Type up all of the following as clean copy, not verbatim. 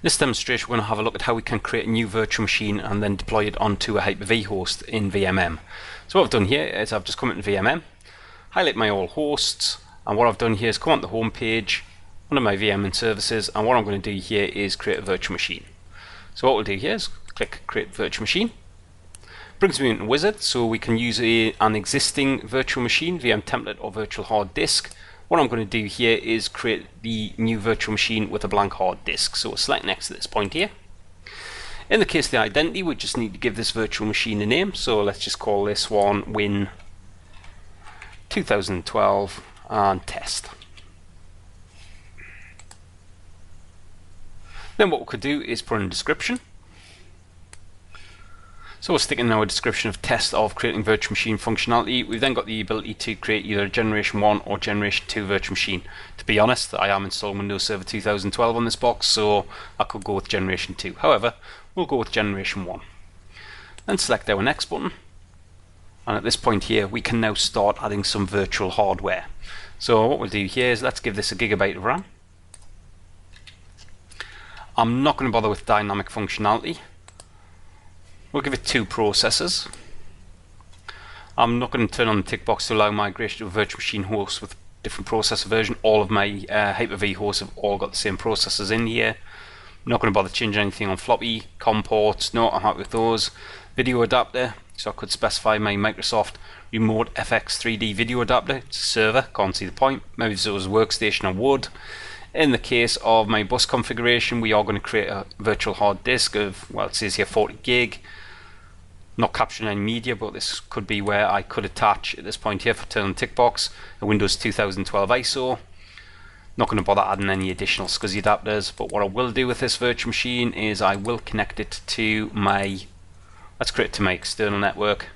This demonstration we're going to have a look at how we can create a new virtual machine and then deploy it onto a Hyper-V host in VMM. So what I've done here is I've just come into VMM, highlight my all hosts, and what I've done here is come on the home page under my VM and services, and what I'm going to do here is create a virtual machine. So what we'll do here is click create virtual machine. Brings me into Wizard, so we can use an existing virtual machine, VM template or virtual hard disk. What I'm going to do here is create the new virtual machine with a blank hard disk. So we'll select next to this point here. In the case of the identity, we just need to give this virtual machine a name. So let's just call this one Win 2012 and test. Then what we could do is put in a description. So we'll stick in our description of test of creating virtual machine functionality. We've then got the ability to create either a generation 1 or generation 2 virtual machine. To be honest, I am installing Windows Server 2012 on this box, so I could go with generation 2. However, we'll go with generation 1. Then select our next button. And at this point here, we can now start adding some virtual hardware. So what we'll do here is let's give this a gigabyte of RAM. I'm not going to bother with dynamic functionality. We'll give it 2 processors. I'm not going to turn on the tick box to allow migration to a virtual machine host with different processor version. All of my Hyper-V hosts have all got the same processors in here. I'm not going to bother changing anything on floppy, COM ports. No, I'm happy with those. Video adapter, so I could specify my Microsoft Remote FX 3D video adapter. It's a server, can't see the point. Maybe if it was a workstation I would. In the case of my bus configuration, we are going to create a virtual hard disk of, well, it says here 40 gig. Not capturing any media, but this could be where I could attach at this point here, for turn on the tick box, a Windows 2012 ISO. Not going to bother adding any additional SCSI adapters, but what I will do with this virtual machine is I will connect it to my, let's create it to my external network.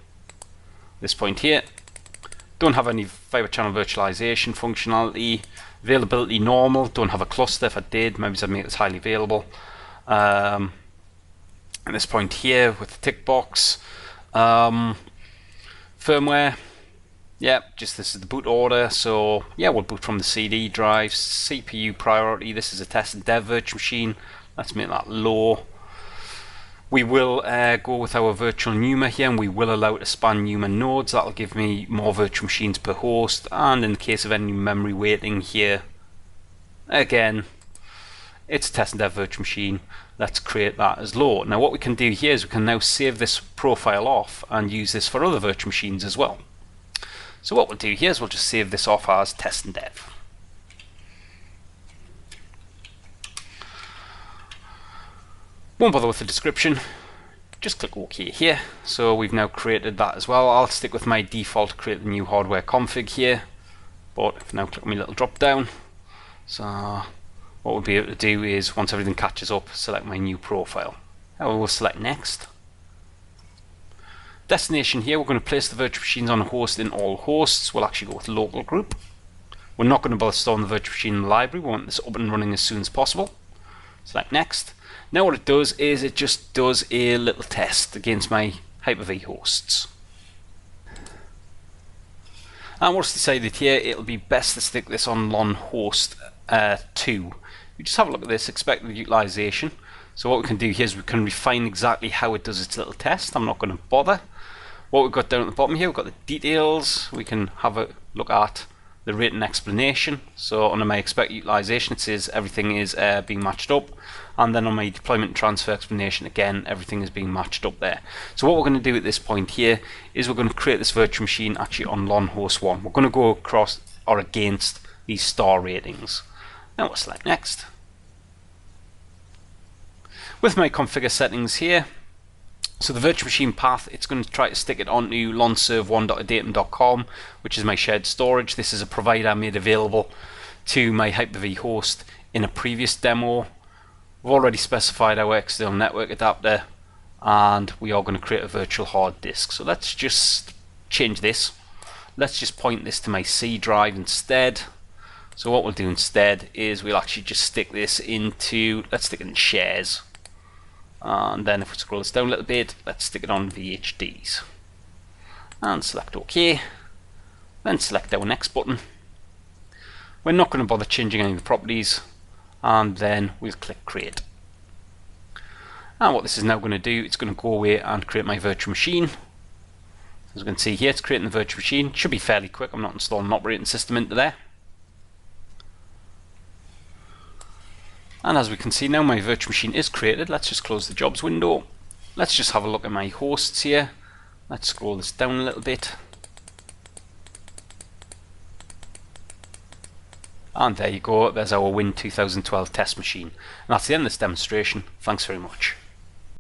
This point here. Don't have any fiber channel virtualization functionality. Availability normal, don't have a cluster. If I did, maybe I'd make this highly available. At this point here with the tick box, firmware, yeah, just this is the boot order. So yeah, we'll boot from the CD drive. CPU priority, this is a test and dev virtual machine. Let's make that low. We will go with our virtual NUMA here, and we will allow it to span NUMA nodes. That'll give me more virtual machines per host. And in the case of any memory weighting here, again, it's a test and dev virtual machine. Let's create that as low. Now what we can do here is we can now save this profile off and use this for other virtual machines as well. So what we'll do here is we'll just save this off as test and dev. Won't bother with the description, just click OK here. So we've now created that as well. I'll stick with my default create the new hardware config here, but if now click on my little drop down. So what we'll be able to do is, once everything catches up, select my new profile. Now we'll select next. Destination here, we're going to place the virtual machines on a host in all hosts. We'll actually go with local group. We're not going to bother storing the virtual machine in the library. We want this up and running as soon as possible. Select next. Now what it does is it just does a little test against my Hyper-V hosts. And what's decided here, it'll be best to stick this on LON host 2. We just have a look at this expected utilization. So what we can do here is we can refine exactly how it does its little test. I'm not going to bother. What we've got down at the bottom here, we've got the details. We can have a look at the rate and explanation. So under my expected utilization, it says everything is being matched up, and then on my deployment and transfer explanation, again, everything is being matched up there. So what we're going to do at this point here is we're going to create this virtual machine actually on LON host 1. We're going to go across or against these star ratings. Now we'll select next. With my configure settings here, so the virtual machine path, it's going to try to stick it onto lonserve1.adatum.com, which is my shared storage. This is a provider I made available to my Hyper-V host in a previous demo. We've already specified our external network adapter, and we are going to create a virtual hard disk. So let's just change this. Let's just point this to my C drive instead. So what we'll do instead is we'll actually just stick this into, let's stick it in shares. And then if we scroll this down a little bit, let's stick it on VHDs. And select OK. Then select our next button. We're not going to bother changing any of the properties. And then we'll click Create. And what this is now going to do, it's going to go away and create my virtual machine. As you can see here, it's creating the virtual machine. It should be fairly quick. I'm not installing an operating system into there. And as we can see now, my virtual machine is created. Let's just close the jobs window. Let's just have a look at my hosts here. Let's scroll this down a little bit. And there you go, there's our Win 2012 test machine. And that's the end of this demonstration. Thanks very much.